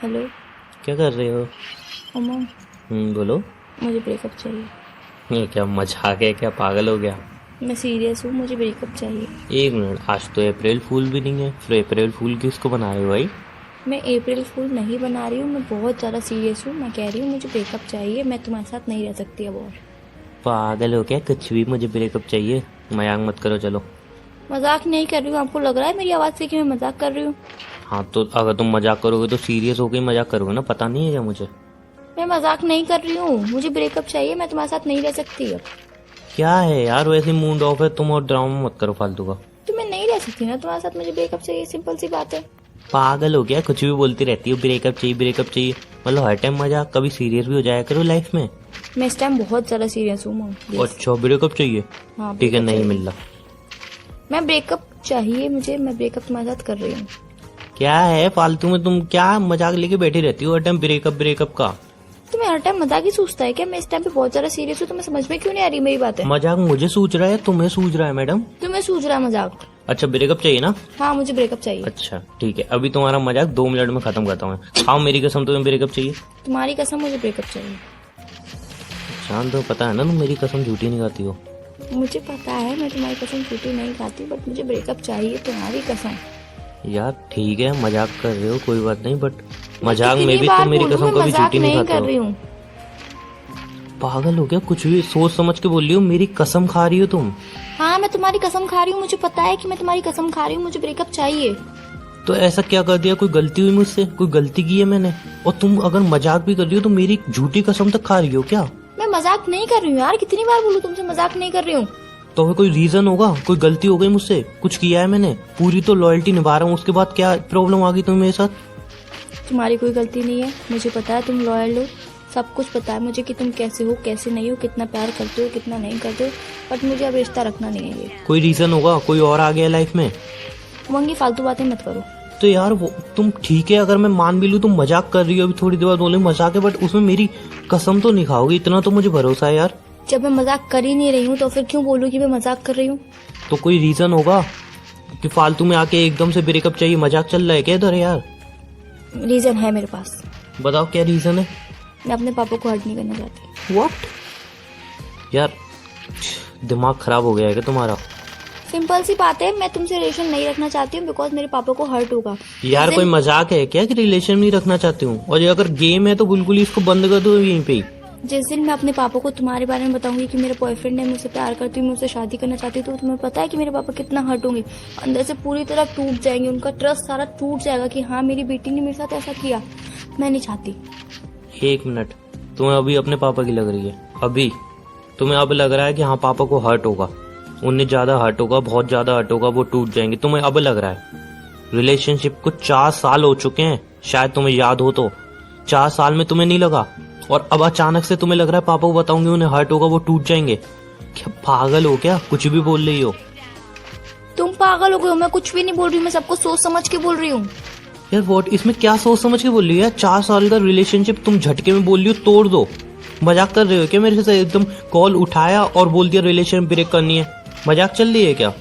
Hello. क्या कर रहे हो? उमंग, बोलो। मुझे ब्रेकअप चाहिए। ये क्या मजाक है? क्या पागल हो गया? मैं सीरियस हूँ, मुझे ब्रेकअप चाहिए। एक मिनट, आज तो अप्रैल फूल भी नहीं है, फिर अप्रैल फूल किसको बना रहे हो भाई? मैं अप्रैल फूल नहीं बना रही हूँ, मैं बहुत ज़्यादा सीरियस हूँ। मैं कह रही हूँ मुझे ब्रेकअप चाहिए, मैं तुम्हारे साथ नहीं रह सकती अब और। पागल हो क्या? कुछ भी मुझे ब्रेकअप चाहिए? मजाक मत करो, चलो। मजाक नहीं कर रही हूँ, आपको लग रहा है मेरी आवाज़ से कि मैं मजाक कर रही हूँ? हाँ तो अगर तुम मजाक करोगे तो सीरियस होकर ही मजाक करोगे ना, पता नहीं है क्या मुझे? मैं मजाक नहीं कर रही हूँ, मुझे ब्रेकअप चाहिए, मैं तुम्हारे साथ नहीं रह सकती अब। क्या है यार, वैसे मूड ऑफ है तुम, और ड्रामा मत करो फालतू का। तो मैं नहीं रह सकती ना तुम्हारे साथ, मुझे ब्रेकअप चाहिए, सिंपल सी बात है। पागल हो क्या? कुछ भी बोलती रहती हो, ब्रेकअप चाहिए ब्रेकअप चाहिए। मतलब हर टाइम मजाक, कभी सीरियस भी हो जाया करो लाइफ में। मैं इस टाइम बहुत ज़्यादा सीरियस हूँ मम्मी। अच्छा, ब्रेकअप चाहिए? हाँ, ठीक है, breakup नहीं चाहिए। मिल रहा। मैं ब्रेकअप चाहिए मुझे, मैं ब्रेकअप तुम्हारे साथ कर रही हूँ। क्या है फालतू में तुम क्या मजाक लेके बैठी रहती हो हर टाइम ब्रेकअप ब्रेकअप का? तुम्हें हर टाइम मजाक ही सूझता है क्या? मैं इस टाइम पे बहुत ज्यादा सीरियस हूँ, तुम्हें समझ में क्यों नहीं आ रही मेरी बातें? मजाक मुझे सूझ रहा है, तुम्हें सूझ रहा है मैडम? तुम्हें सूझ रहा है मजाक? अच्छा, ब्रेकअप चाहिए ना? हाँ, मुझे ब्रेकअप चाहिए। अच्छा ठीक है, अभी तुम्हारा मजाक 2 मिनट में खत्म करता हूँ। हाँ, मेरी कसम तुम्हें ब्रेकअप चाहिए? तुम्हारी कसम, मुझे ब्रेकअप चाहिए। शांत हो, पता है ना तुम मेरी कसम झूठी नहीं खाती हो। मुझे पता है मैं तुम्हारी कसम झूठी नहीं खाती, बट मुझे ब्रेकअप चाहिए, तुम्हारी कसम। यार ठीक है, मजाक कर रहे हो कोई बात नहीं, बट मजाक में कितनी भी बार तुम मेरी बोलूं, कसम मैं कभी मजाक झूठी नहीं नहीं खाते कर रही हो। हूँ। पागल हो क्या? कुछ भी सोच समझ के बोल रही हो, मेरी कसम खा रही हो तुम। हाँ, मैं तुम्हारी कसम खा रही हूँ, मुझे पता है कि मैं तुम्हारी कसम खा रही हूँ, मुझे ब्रेकअप चाहिए। तो ऐसा क्या कर दिया? कोई गलती हुई मुझसे? कोई गलती की है मैंने? और तुम अगर मजाक भी कर रही हो तो मेरी झूठी कसम तक खा रही हो क्या? मैं मजाक नहीं कर रही हूँ यार, कितनी बार बोलूं तुमसे, मजाक नहीं कर रही हूँ। तो फिर कोई रीजन होगा, कोई गलती हो गई मुझसे, कुछ किया है मैंने? पूरी तो लॉयल्टी निभा रहा हूँ, उसके बाद क्या प्रॉब्लम आ गई तुम्हें मेरे साथ? तुम्हारी कोई गलती नहीं है, मुझे पता है तुम लॉयल हो, सब कुछ पता है मुझे कि तुम कैसे हो कैसे नहीं हो, कितना प्यार करते हो कितना नहीं करते हो, बट मुझे अब रिश्ता रखना नहीं है ये। कोई रीजन होगा, कोई और आ गया लाइफ में? मंगी, फालतू बातें मत करो। तो यार वो तुम ठीक है, अगर मैं मान भी लूँ तुम मजाक कर रही हो, अभी थोड़ी देर बाद बोले मजाक है, बट उसमें मेरी कसम तो नहीं खाओगी, इतना तो मुझे भरोसा है यार। जब मैं मजाक कर ही नहीं रही हूँ तो फिर क्यों बोलूँ कि मैं मजाक कर रही हूँ? तो कोई रीजन होगा कि फालतू में आके एकदम से ब्रेकअप चाहिए? मजाक चल रहा है क्या इधर यार? रीजन है मेरे पास। बताओ क्या रीजन है। मैं अपने पापा को हर्ट नहीं करना चाहती। व्हाट? यार दिमाग खराब हो गया है क्या तुम्हारा? सिंपल सी बात है, मैं तुमसे रिलेशन नहीं रखना चाहती हूँ बिकॉज मेरे पापा को हर्ट होगा। यार कोई मजाक है क्या कि रिलेशन नहीं रखना चाहती हूँ? और ये अगर गेम है तो बिल्कुल ही इसको बंद कर दो यहीं पे ही। जिस दिन मैं अपने पापा को तुम्हारे बारे में बताऊंगी कि मेरा बॉयफ्रेंड है, मुझसे प्यार करती हूँ, मुझसे शादी करना चाहती हूँ, तो तुम्हें पता है कि मेरे पापा कितना हर्ट होंगे, अंदर से पूरी तरह टूट जाएंगे, उनका ट्रस्ट सारा टूट जाएगा कि हाँ मेरी बेटी ने मेरे साथ ऐसा किया। मैं नहीं चाहती। एक मिनट, तुम्हें अभी अपने पापा की लग रही है? अभी तुम्हें अब लग रहा है कि हाँ पापा को हर्ट होगा, उन्हें ज्यादा हर्ट होगा, बहुत ज्यादा हर्ट होगा, वो टूट जाएंगे, तुम्हें अब लग रहा है? रिलेशनशिप को 4 साल हो चुके हैं, शायद तुम्हें याद हो तो। 4 साल में तुम्हें नहीं लगा, और अब अचानक से तुम्हें लग रहा है पापा को बताऊंगी उन्हें हर्ट होगा, वो टूट जाएंगे? क्या पागल हो क्या? कुछ भी बोल रही हो। तुम पागल हो गए हो, मैं कुछ भी नहीं बोल रही हूँ, मैं सबको सोच समझ के बोल रही हूँ। यार वॉट, इसमें क्या सोच समझ के बोल रही हो यार? 4 साल का रिलेशनशिप तुम झटके में बोल रही हो तोड़ दो? मजाक कर रहे हो क्या मेरे से? एकदम कॉल उठाया और बोल दिया रिलेशन ब्रेक करनी है, मजाक चल रही है क्या?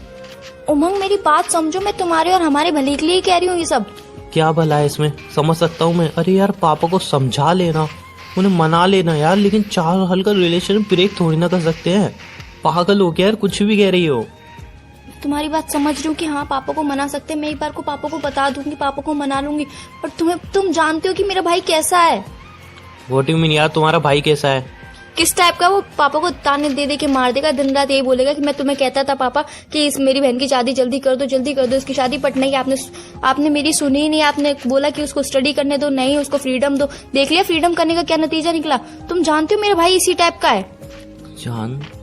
उमंग, मेरी बात समझो, मैं तुम्हारे और हमारे भले के लिए कह रही हूँ ये सब। क्या भला है इसमें? समझ सकता हूँ मैं। अरे यार पापा को समझा लेना, उन्हें मना लेना यार, लेकिन 4 साल का रिलेशन ब्रेक थोड़ी ना कर सकते हैं। पागल हो क्या यार? कुछ भी कह रही हो। तुम्हारी बात समझ रही हूँ कि हाँ पापा को मना सकते हैं, मैं एक बार को पापा को बता दूंगी, पापा को मना लूंगी, पर तुम जानते हो कि मेरा भाई कैसा है। व्हाट यू मीन यार, तुम्हारा भाई कैसा है? किस टाइप का? वो पापा को ताने दे दे के मार देगा, दिन रात यही बोलेगा कि मैं तुम्हें कहता था पापा कि इस मेरी बहन की शादी जल्दी कर दो, जल्दी कर दो इसकी शादी, बट नहीं, आपने मेरी सुनी ही नहीं। आपने बोला कि उसको स्टडी करने दो, नहीं उसको फ्रीडम दो। देख लिया फ्रीडम करने का क्या नतीजा निकला? तुम जानते हो मेरा भाई इसी टाइप का है।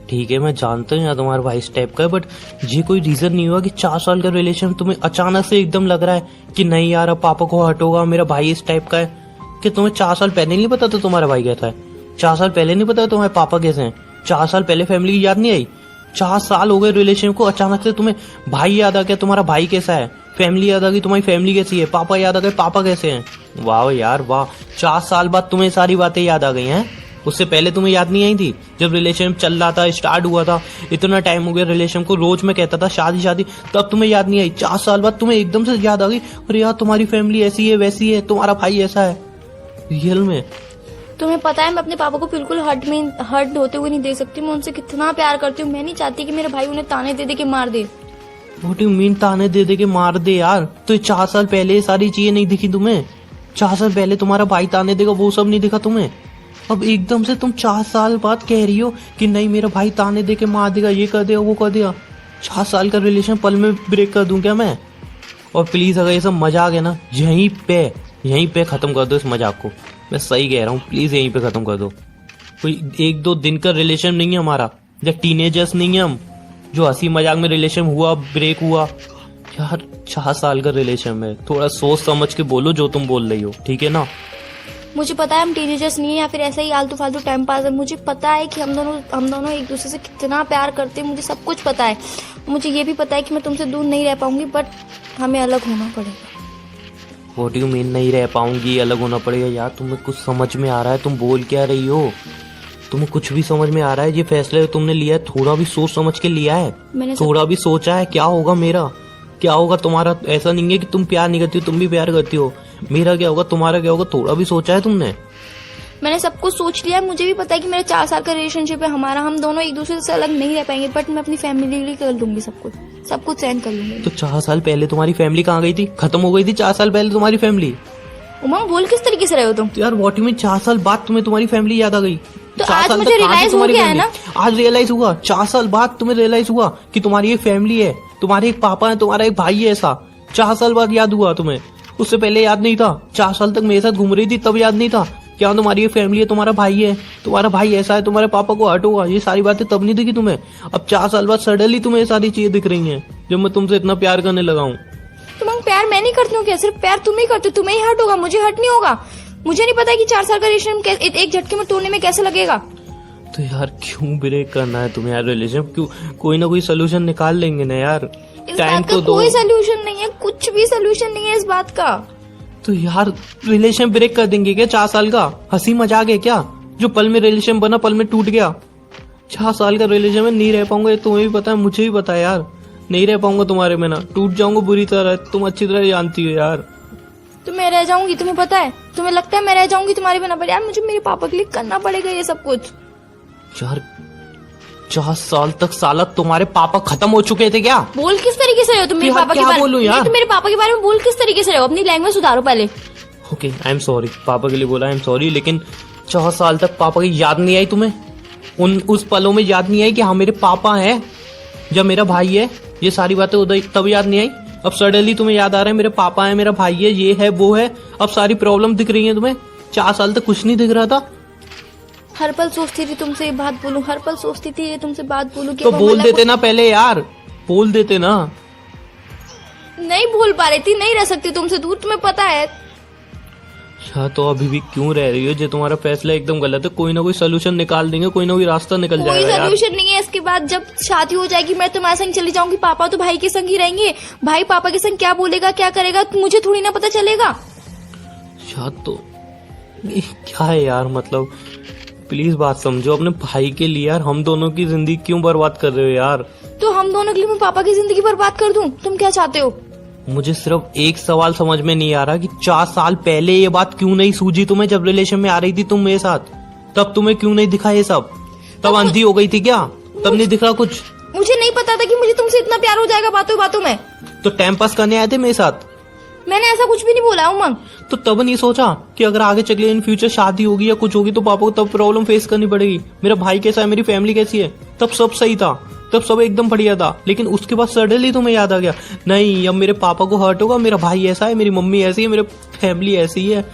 ठीक है, मैं जानता हूँ यार तुम्हारा भाई इस टाइप का है, बट ये कोई रीजन नहीं हुआ कि 4 साल का रिलेशन तुम्हें अचानक से एकदम लग रहा है कि नहीं यार अब पापा को हर्ट होगा, मेरा भाई इस टाइप का है। कि तुम्हें 4 साल पहले नहीं पता था तुम्हारा भाई कैसा है? 4 साल पहले नहीं पता तुम्हारे पापा कैसे हैं? 4 साल पहले फैमिली की याद नहीं आई? 4 साल हो गए रिलेशन को, अचानक से तुम्हें भाई याद आ गया, तुम्हारा भाई कैसा है? फैमिली याद आ गई, तुम्हारी फैमिली कैसी है? पापा याद आ गए, पापा कैसे हैं? वाह यार वाह, 4 साल बाद तुम्हें सारी बातें याद आ गई हैं। उससे पहले तुम्हें याद नहीं आई थी? जब रिलेशन चल रहा था, स्टार्ट हुआ था, इतना टाइम हो गया रिलेशन को, रोज मैं कहता था शादी शादी, तब तुम्हें याद नहीं आई? 4 साल बाद तुम्हें एकदम से याद आ गई, अरे यार तुम्हारी फैमिली ऐसी है वैसी है, तुम्हारा भाई ऐसा है। रियल में? तुम्हें पता है मैं अपने पापा को बिल्कुल हर्ट होते हुए नहीं देख सकती। मैं उनसे कितना प्यार करती हूँ। मैं नहीं चाहती कि मेरा भाई उन्हें ताने दे दे के मार दे। व्हाट यू मीन ताने दे दे के मार दे यार? तो 4 साल पहले ये सारी चीजें नहीं दिखी तुम्हें? 4 साल पहले तुम्हारा भाई ताने देगा वो सब नहीं दिखा तुम्हें? अब एकदम से तुम 4 साल बाद कह रही हो कि नहीं मेरा भाई ताने दे के मार देगा, ये कर देगा वो कर देगा। 4 साल का रिलेशन पल में ब्रेक कर दूं क्या मैं? और प्लीज अगर ये सब मजाक है ना, यहीं पे खत्म कर दो इस मजाक को। मैं सही कह रहा हूँ, प्लीज यहीं पे खत्म कर दो। कोई 1-2 दिन का रिलेशन नहीं है हमारा, या टीनेजर्स नहीं है हम जो हंसी मजाक में रिलेशन हुआ ब्रेक हुआ। यार 4 साल का रिलेशन में थोड़ा सोच समझ के बोलो जो तुम बोल रही हो, ठीक है ना? मुझे पता है हम टीनेजर्स नहीं है या फिर ऐसा ही आलतू फालतू टाइम पास है। मुझे पता है कि हम दोनों एक दूसरे से कितना प्यार करते हैं। मुझे सब कुछ पता है। मुझे ये भी पता है कि मैं तुमसे दूर नहीं रह पाऊंगी, बट हमें अलग होना पड़ेगा। व्हाट डू यू मीन नहीं रह पाऊंगी, अलग होना पड़ेगा? यार तुम्हें कुछ समझ में आ रहा है? तुम बोल क्या रही हो? तुम्हें कुछ भी समझ में आ रहा है? ये फैसला तुमने लिया है थोड़ा भी सोच समझ के लिया है? मैंने थोड़ा भी सोचा है क्या होगा मेरा, क्या होगा तुम्हारा? ऐसा नहीं है कि तुम प्यार नहीं करती हो, तुम भी प्यार करती हो। मेरा क्या होगा, तुम्हारा क्या होगा? थोड़ा भी सोचा है तुमने? मैंने सब कुछ सोच लिया है। मुझे भी पता है कि मेरा 4 साल का रिलेशनशिप है हमारा। हम दोनों एक दूसरे से अलग नहीं रह पाएंगे, बट मैं अपनी फैमिली के लिए कर लूंगी सब कुछ सहन कर लूंगी। तो 4 साल पहले तुम्हारी फैमिली कहाँ गई थी? खत्म हो गई थी 4 साल पहले तुम्हारी फैमिली? उमंग बोल किस तरीके से रहे हो तुम? तो यार व्हाट यू मीन 4 साल बाद तुम्हें तुम्हारी फैमिली याद आ गई? तो 4 आज साल मुझे तक कहाँ थी रियलाइज हो तुम्हारी गया है family? ना? आज रियलाइज हुआ? 4 साल बाद तुम्हें रियलाइज हुआ कि तुम्हारी एक फैमिली है, तुम्हारे एक पापा है, तुम्हारा एक भाई है। ऐसा 4 साल बाद याद हुआ तुम्हें? उससे पहले याद नहीं था? 4 साल तक मेरे साथ घूम रही थी तब याद नहीं था क्या तुम्हारी एक फैमिली है, तुम्हारा भाई है, तुम्हारा भाई ऐसा है, तुम्हारे पापा को हर्ट होगा? ये सारी बातें तब नहीं दिखी तुम्हें? अब 4 साल बाद सडनली तुम्हें ये सारी चीजें दिख रही हैं जब मैं तुमसे इतना प्यार करने लगा हूँ। तुम प्यार मैं नहीं करती हूँ क्या? सिर्फ प्यार तुम ही करते हो। तुम्हें ही हर्ट होगा, मुझे हर्ट नहीं होगा। मुझे नहीं पता कि 4 साल का रिलेशन एक झटके में तोड़ने में कैसे लगेगा। तो यार क्यों ब्रेक करना है तुम्हें यार रिलेशन? क्यों? कोई ना कोई सोल्यूशन निकाल लेंगे ना यार। इस टाइम बात का तो दो। कोई सोल्यूशन नहीं है, कुछ भी सोल्यूशन नहीं है इस बात का। तो यार रिलेशन ब्रेक कर देंगे क्या 4 साल का? हंसी मजाक है क्या? जो पल में रिलेशन बना पल में टूट गया। 4 साल का रिलेशन में नहीं रह पाऊंगा, तुम्हें भी पता है मुझे भी पता है यार। नहीं रह पाऊंगा तुम्हारे में ना, टूट जाऊंगा बुरी तरह। तुम अच्छी तरह जानती हो यार। तो मैं रह जाऊंगी, तुम्हें पता है? तुम्हें लगता है मैं रह जाऊंगी तुम्हारे बिना? पर यार मुझे मेरे पापा के लिए करना पड़ेगा ये सब कुछ। यार 4 साल तक साला तुम्हारे पापा खत्म हो चुके थे क्या? बोल किस तरीके से रहे हो तुम मेरे यार, पापा के क्या बारे बोलूं में? यार? तुम मेरे पापा के बारे में बोल किस तरीके से रहे हो? अपनी लैंग्वेज सुधारो पहले। ओके आई एम सॉरी, पापा के लिए बोला आई एम सॉरी, लेकिन 4 साल तक पापा की याद नहीं आई तुम्हें? उस पलों में याद नहीं आई कि हाँ मेरे पापा हैं या मेरा भाई है? ये सारी बातें उधर तब याद नहीं आई? अब सडनली तुम्हें याद आ रहा है मेरे पापा है, मेरा भाई है, ये है वो है। अब सारी प्रॉब्लम दिख रही है तुम्हें? 4 साल तक कुछ नहीं दिख रहा था? हर पल सोचती थी तुमसे ये बात बोलूं, हर पल सोचती थी ये तुमसे बात बोलूं। तो बोल देते ना पहले यार, बोल देते ना। नहीं बोल पा रही थी, नहीं रह सकती तुमसे दूर, तुम्हें पता है। अच्छा तो अभी भी क्यों रह रही हो? जो तुम्हारा फैसला एकदम गलत है। कोई ना कोई सोल्यूशन निकाल देंगे, कोई ना कोई रास्ता निकल कोई जाएगा यार। सोल्यूशन नहीं है। इसके बाद जब शादी हो जाएगी मैं तुम्हारे संग चली जाऊंगी, पापा तो भाई के संग ही रहेंगे। भाई पापा के संग क्या बोलेगा क्या करेगा मुझे थोड़ी ना पता चलेगा। अच्छा तो ये क्या है यार? मतलब प्लीज बात समझो अपने भाई के लिए यार। हम दोनों की जिंदगी क्यों बर्बाद कर रहे हो यार? तो हम दोनों के लिए मैं पापा की जिंदगी बर्बाद कर दूं? तुम क्या चाहते हो? मुझे सिर्फ एक सवाल समझ में नहीं आ रहा कि 4 साल पहले ये बात क्यों नहीं सूझी तुम्हें? जब रिलेशन में आ रही थी तुम मेरे साथ, तब तुम्हें क्यों नहीं दिखा ये सब? तब अंधी हो गई थी क्या? तब नहीं दिख रहा कुछ? मुझे नहीं पता था कि मुझे तुमसे इतना प्यार हो जाएगा बातों बातों में। तो टाइम पास करने आए थे मेरे साथ? मैंने ऐसा कुछ भी नहीं बोला उमंग। तो तब नहीं सोचा कि अगर आगे चले इन फ्यूचर शादी होगी या कुछ होगी तो पापा को तब प्रॉब्लम फेस करनी पड़ेगी? मेरा भाई कैसा है, मेरी फैमिली कैसी है? तब सब सही था, तब सब एकदम बढ़िया था। लेकिन उसके बाद सडनली तुम्हें याद आ गया नहीं अब मेरे पापा को हर्ट होगा, मेरा भाई ऐसा है, मेरी मम्मी ऐसी है, मेरी फैमिली ऐसी है।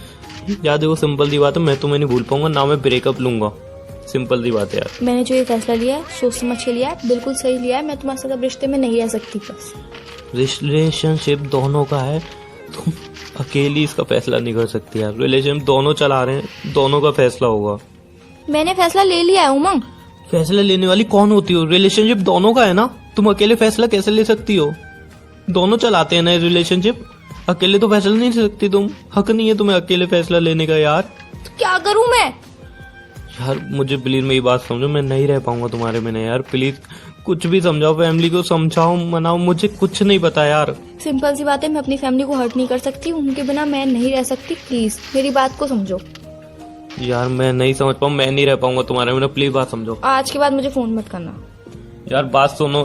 याद है वो सिंपल सी बात है, मैं तुम्हें नहीं भूल पाऊंगा ना मैं ब्रेकअप लूंगा। सिंपल सी बात है यार। मैंने जो ये फैसला लिया है सोच समझ के लिया है, बिल्कुल सही लिया है। मैं तुम्हारे साथ अब रिश्ते में नहीं रह सकती। बस रिलेशनशिप दोनों का है, तुम अकेली इसका फैसला नहीं कर सकती यार। रिलेशन दोनों चला रहे हैं, दोनों का फैसला होगा। मैंने फैसला ले लिया है उमंग। फैसला लेने वाली कौन होती हो? रिलेशनशिप दोनों का है ना, तुम अकेले फैसला कैसे ले सकती हो? दोनों चलाते हैं ना रिलेशनशिप, अकेले तो फैसला नहीं ले सकती तुम। हक नहीं है तुम्हें अकेले फैसला लेने का यार। तो क्या करूं मैं? यार मुझे प्लीज मेरी बात समझो, मैं नहीं रह पाऊंगा तुम्हारे बिना यार। प्लीज कुछ भी समझाओ, फैमिली को समझाओ, मनाओ, मुझे कुछ नहीं पता यार। सिंपल सी बात है, मैं अपनी फैमिली को हर्ट नहीं कर सकती, उनके बिना मैं नहीं रह सकती। प्लीज मेरी बात को समझो। यार मैं नहीं समझ पाऊँ, मैं नहीं रह पाऊंगा तुम्हारे बिना, प्लीज बात समझो। आज के बाद मुझे फोन मत करना। यार बात सुनो।